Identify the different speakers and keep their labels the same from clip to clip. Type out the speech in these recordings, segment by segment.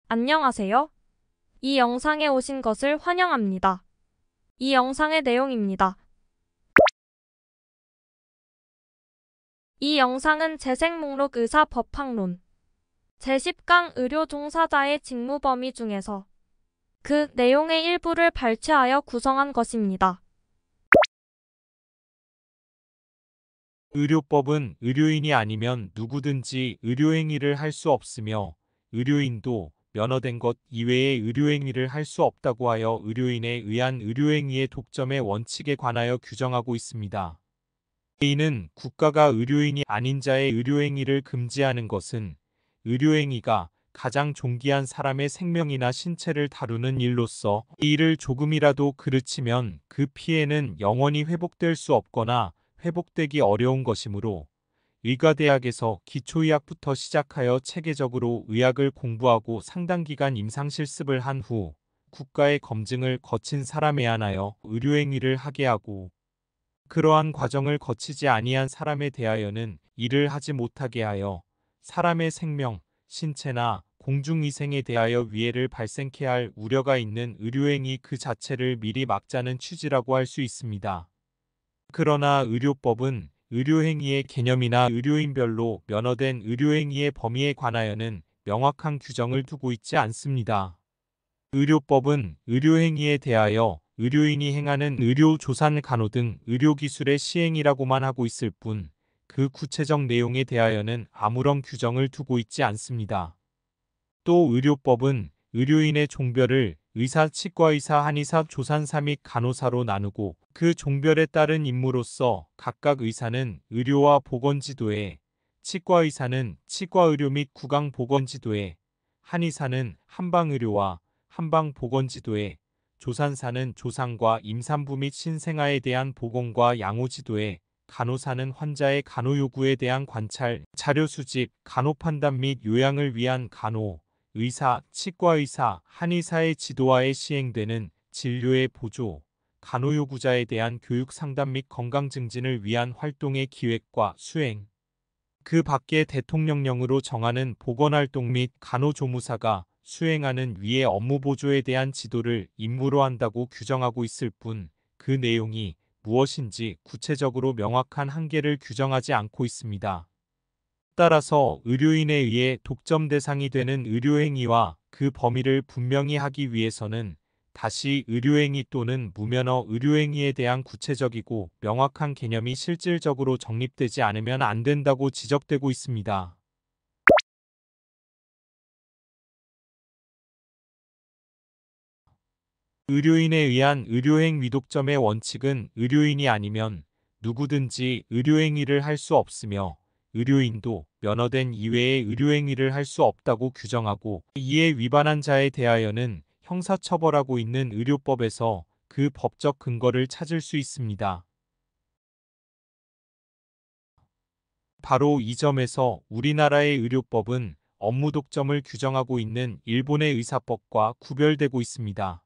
Speaker 1: 안녕하세요. 이 영상에 오신 것을 환영합니다. 이 영상의 내용입니다. 이 영상은 재생 목록 의사 법학론 제10강 의료 종사자의 직무 범위 중에서 그 내용의 일부를 발췌하여 구성한 것입니다.
Speaker 2: 의료법은 의료인이 아니면 누구든지 의료행위를 할 수 없으며 의료인도 면허된 것 이외의 의료행위를 할 수 없다고 하여 의료인에 의한 의료행위의 독점의 원칙에 관하여 규정하고 있습니다. 이는 국가가 의료인이 아닌 자의 의료행위를 금지하는 것은 의료행위가 가장 존귀한 사람의 생명이나 신체를 다루는 일로서 이 일을 조금이라도 그르치면 그 피해는 영원히 회복될 수 없거나 회복되기 어려운 것이므로 의과대학에서 기초의학부터 시작하여 체계적으로 의학을 공부하고 상당 기간 임상실습을 한 후 국가의 검증을 거친 사람에 한하여 의료행위를 하게 하고 그러한 과정을 거치지 아니한 사람에 대하여는 이를 하지 못하게 하여 사람의 생명, 신체나 공중위생에 대하여 위해를 발생케 할 우려가 있는 의료행위 그 자체를 미리 막자는 취지라고 할 수 있습니다. 그러나 의료법은 의료행위의 개념이나 의료인별로 면허된 의료행위의 범위에 관하여는 명확한 규정을 두고 있지 않습니다. 의료법은 의료행위에 대하여 의료인이 행하는 의료조산 간호 등 의료기술의 시행이라고만 하고 있을 뿐 그 구체적 내용에 대하여는 아무런 규정을 두고 있지 않습니다. 또 의료법은 의료인의 종별을 의사, 치과의사, 한의사, 조산사 및 간호사로 나누고 그 종별에 따른 임무로서 각각 의사는 의료와 보건지도에, 치과의사는 치과의료 및 구강보건지도에, 한의사는 한방의료와 한방보건지도에, 조산사는 조상과 임산부 및 신생아에 대한 보건과 양호지도에, 간호사는 환자의 간호요구에 대한 관찰, 자료수집, 간호판단 및 요양을 위한 간호, 의사, 치과의사, 한의사의 지도하에 시행되는 진료의 보조, 간호요구자에 대한 교육 상담 및 건강 증진을 위한 활동의 기획과 수행, 그 밖에 대통령령으로 정하는 보건활동 및 간호조무사가 수행하는 위의 업무 보조에 대한 지도를 임무로 한다고 규정하고 있을 뿐 그 내용이 무엇인지 구체적으로 명확한 한계를 규정하지 않고 있습니다. 따라서 의료인에 의해 독점 대상이 되는 의료행위와 그 범위를 분명히 하기 위해서는 다시 의료행위 또는 무면허 의료행위에 대한 구체적이고 명확한 개념이 실질적으로 정립되지 않으면 안 된다고 지적되고 있습니다. 의료인에 의한 의료행위 독점의 원칙은 의료인이 아니면 누구든지 의료행위를 할 수 없으며 의료인도 면허된 이외의 의료행위를 할 수 없다고 규정하고 이에 위반한 자에 대하여는 형사처벌하고 있는 의료법에서 그 법적 근거를 찾을 수 있습니다. 바로 이 점에서 우리나라의 의료법은 업무 독점을 규정하고 있는 일본의 의사법과 구별되고 있습니다.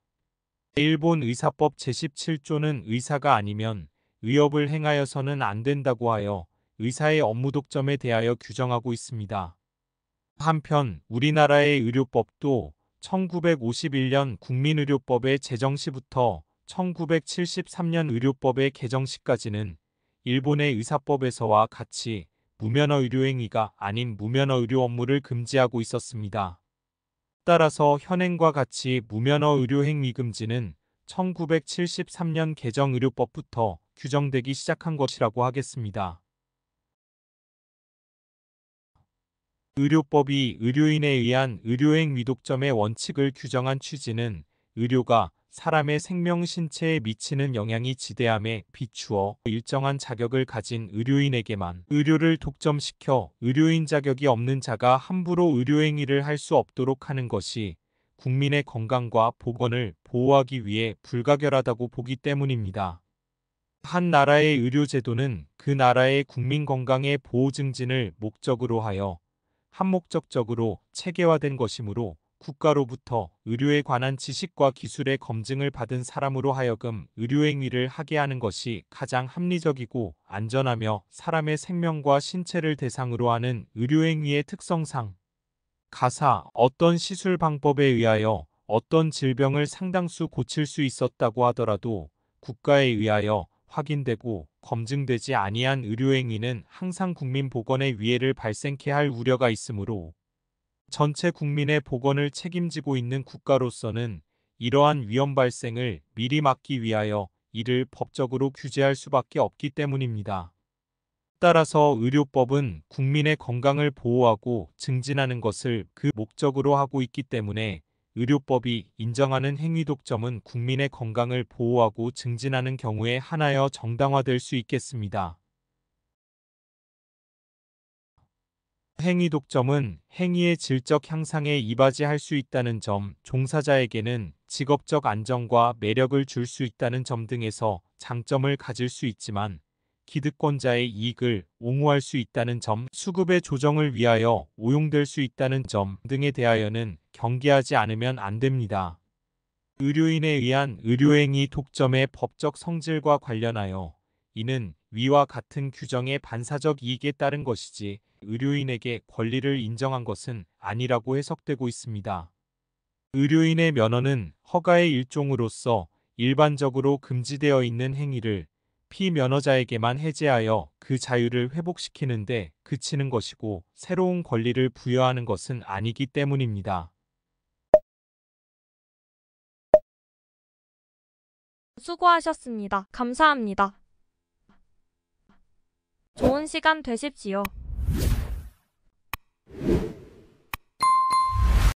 Speaker 2: 일본 의사법 제17조는 의사가 아니면 의업을 행하여서는 안 된다고 하여 의사의 업무 독점에 대하여 규정하고 있습니다. 한편 우리나라의 의료법도 1951년 국민의료법의 제정 시부터 1973년 의료법의 개정 시까지는 일본의 의사법에서와 같이 무면허 의료행위가 아닌 무면허 의료 업무를 금지하고 있었습니다. 따라서 현행과 같이 무면허 의료행위 금지는 1973년 개정 의료법부터 규정되기 시작한 것이라고 하겠습니다. 의료법이 의료인에 의한 의료행위 독점의 원칙을 규정한 취지는 의료가 사람의 생명 신체에 미치는 영향이 지대함에 비추어 일정한 자격을 가진 의료인에게만 의료를 독점시켜 의료인 자격이 없는 자가 함부로 의료행위를 할 수 없도록 하는 것이 국민의 건강과 보건을 보호하기 위해 불가결하다고 보기 때문입니다. 한 나라의 의료제도는 그 나라의 국민 건강의 보호 증진을 목적으로 하여 한목적적으로 체계화된 것이므로 국가로부터 의료에 관한 지식과 기술의 검증을 받은 사람으로 하여금 의료행위를 하게 하는 것이 가장 합리적이고 안전하며 사람의 생명과 신체를 대상으로 하는 의료행위의 특성상 가사, 어떤 시술 방법에 의하여 어떤 질병을 상당수 고칠 수 있었다고 하더라도 국가에 의하여 확인되고 검증되지 아니한 의료행위는 항상 국민 보건에 위해를 발생케 할 우려가 있으므로 전체 국민의 보건을 책임지고 있는 국가로서는 이러한 위험 발생을 미리 막기 위하여 이를 법적으로 규제할 수밖에 없기 때문입니다. 따라서 의료법은 국민의 건강을 보호하고 증진하는 것을 그 목적으로 하고 있기 때문에 의료법이 인정하는 행위독점은 국민의 건강을 보호하고 증진하는 경우에 한하여 정당화될 수 있겠습니다. 행위독점은 행위의 질적 향상에 이바지할 수 있다는 점, 종사자에게는 직업적 안정과 매력을 줄 수 있다는 점 등에서 장점을 가질 수 있지만 기득권자의 이익을 옹호할 수 있다는 점, 수급의 조정을 위하여 오용될 수 있다는 점 등에 대하여는 경계하지 않으면 안 됩니다. 의료인에 의한 의료행위 독점의 법적 성질과 관련하여 이는 위와 같은 규정의 반사적 이익에 따른 것이지 의료인에게 권리를 인정한 것은 아니라고 해석되고 있습니다. 의료인의 면허는 허가의 일종으로서 일반적으로 금지되어 있는 행위를 피면허자에게만 해제하여 그 자유를 회복시키는 데 그치는 것이고 새로운 권리를 부여하는 것은 아니기 때문입니다.
Speaker 1: 수고하셨습니다. 감사합니다. 좋은 시간 되십시오.